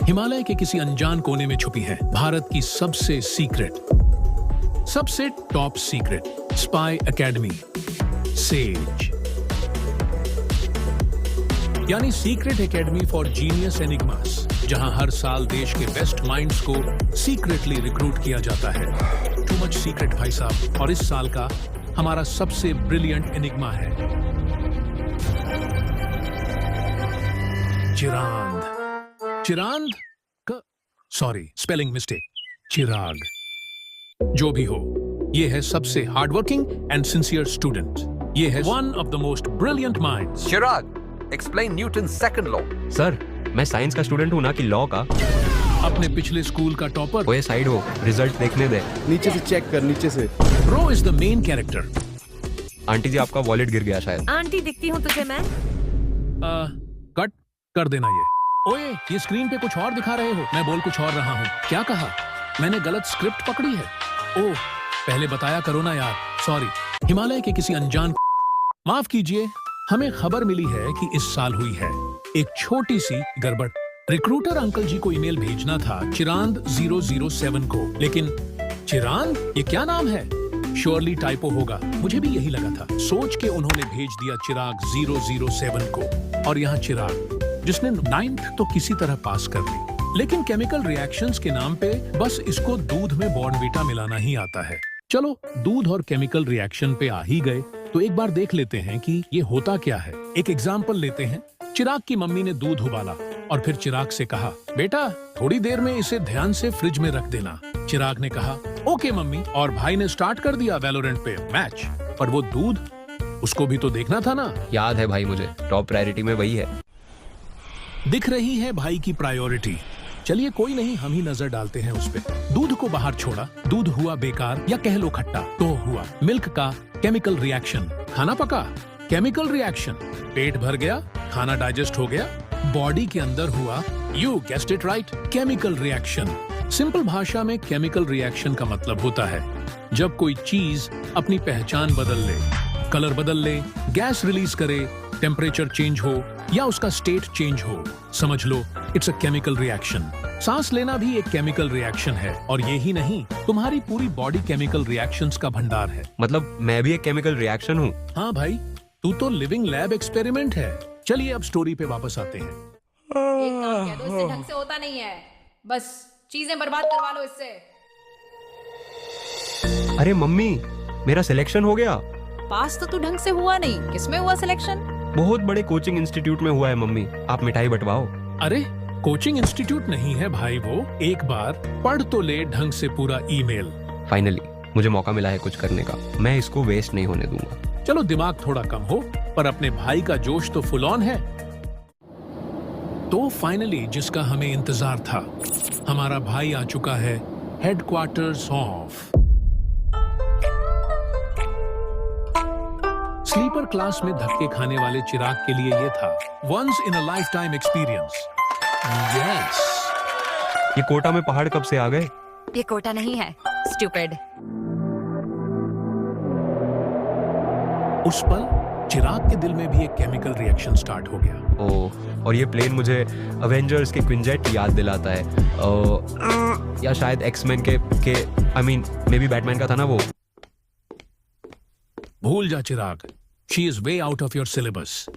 हिमालय के किसी अनजान कोने में छुपी है भारत की सबसे top secret spy academy SAGE, यानी secret academy for genius enigmas, जहां हर साल देश के बेस्ट माइंड्स को सीक्रेटली रिक्रूट किया जाता है। टू मच सीक्रेट भाई साहब। और इस साल का हमारा सबसे ब्रिलियंट एनिग्मा है चिरांद सॉरी, स्पेलिंग मिस्टेक, चिराग। जो भी हो, ये है सबसे हार्डवर्किंग एंड सिंसियर स्टूडेंट। ये है one of the most brilliant minds. Chirag, explain Newton second law. Sir, मैं साइंस का स्टूडेंट हूँ ना कि लॉ का। अपने पिछले स्कूल का टॉपर। वो साइड हो, रिजल्ट देखने दे। नीचे से चेक कर, नीचे से। Bro is the main character. Aunty ji, आपका वॉलेट गिर गया शायद। आंटी दिखती हूँ तुझे मैं? कट कर देना ये। ओए, ये स्क्रीन पे कुछ और दिखा रहे हो, मैं बोल कुछ और रहा हूँ। क्या कहा? मैंने गलत स्क्रिप्ट पकड़ी है। ओह, पहले बताया करो ना यार। सॉरी। हिमालय के किसी अनजान, माफ कीजिए, हमें खबर मिली है कि इस साल हुई है एक छोटी सी गड़बड़। रिक्रूटर अंकल जी को ईमेल भेजना था चिरांद 007 को, लेकिन चिरांद ये क्या नाम है? श्योरली टाइपो होगा, मुझे भी यही लगा था। सोच के उन्होंने भेज दिया चिराग 007 को। और यहाँ चिराग, जिसने 9th तो किसी तरह पास कर ली, लेकिन केमिकल रिएक्शंस के नाम पे बस इसको दूध में बॉर्नवीटा मिलाना ही आता है। चलो, दूध और केमिकल रिएक्शन पे आ ही गए तो एक बार देख लेते हैं कि ये होता क्या है। एक एग्जाम्पल लेते हैं। चिराग की मम्मी ने दूध उबाला और फिर चिराग से कहा, बेटा थोड़ी देर में इसे ध्यान से फ्रिज में रख देना। चिराग ने कहा, ओके मम्मी, और भाई ने स्टार्ट कर दिया वैलोरेंट पे मैच। पर वो दूध, उसको भी तो देखना था ना। याद है भाई, मुझे टॉप प्रायोरिटी में वही है। दिख रही है भाई की प्रायोरिटी। चलिए कोई नहीं, हम ही नजर डालते हैं उस पे। दूध को बाहर छोड़ा, दूध हुआ बेकार या कह लो खट्टा, तो हुआ मिल्क का केमिकल रिएक्शन। खाना पका, केमिकल रिएक्शन। पेट भर गया, खाना डाइजेस्ट हो गया, बॉडी के अंदर हुआ, you guessed it right, chemical reaction. Simple भाषा में केमिकल रिएक्शन का मतलब होता है जब कोई चीज अपनी पहचान बदल ले, कलर बदल ले, गैस रिलीज करे, टेम्परेचर चेंज हो या उसका स्टेट चेंज हो। समझ लो, इट्स अ केमिकल रिएक्शन। सांस लेना भी एक केमिकल रिएक्शन है। और ये ही नहीं, तुम्हारी पूरी बॉडी केमिकल रिएक्शंस का भंडार है। मतलब मैं भी एक केमिकल रिएक्शन हूँ? हाँ भाई, तू तो लिविंग लैब एक्सपेरिमेंट है। चलिए अब स्टोरी पे वापस आते हैं। एक काम कह दो, इससे ढंग से होता नहीं है, बस चीजें बर्बाद करवा लो इससे। अरे मम्मी, मेरा सिलेक्शन हो गया। पास तो तू ढंग से हुआ नहीं, किसमें हुआ सिलेक्शन? बहुत बड़े कोचिंग इंस्टीट्यूट में हुआ है मम्मी, आप मिठाई बंटवाओ। अरे कोचिंग इंस्टीट्यूट नहीं है भाई वो, एक बार पढ़ तो ले ढंग से पूरा ईमेल। फाइनली मुझे मौका मिला है कुछ करने का, मैं इसको वेस्ट नहीं होने दूंगा। चलो दिमाग थोड़ा कम हो, पर अपने भाई का जोश तो फुल ऑन है। तो फाइनली जिसका हमें इंतजार था, हमारा भाई आ चुका है हेडक्वार्टर्स ऑफ। स्लीपर क्लास में धक्के खाने वाले चिराग के लिए ये था once in a lifetime experience. Yes. ये कोटा में पहाड़ कब से आ गए? ये कोटा नहीं है, स्टूपिड। उस पल चिराग के दिल में भी एक केमिकल रिएक्शन स्टार्ट हो गया। ओह, और ये प्लेन मुझे अवेंजर्स के क्विंजेट याद दिलाता है। या शायद एक्समैन के आई मीन मे बी बैटमैन का था ना वो। भूल जा Chirag, she is way out of your syllabus.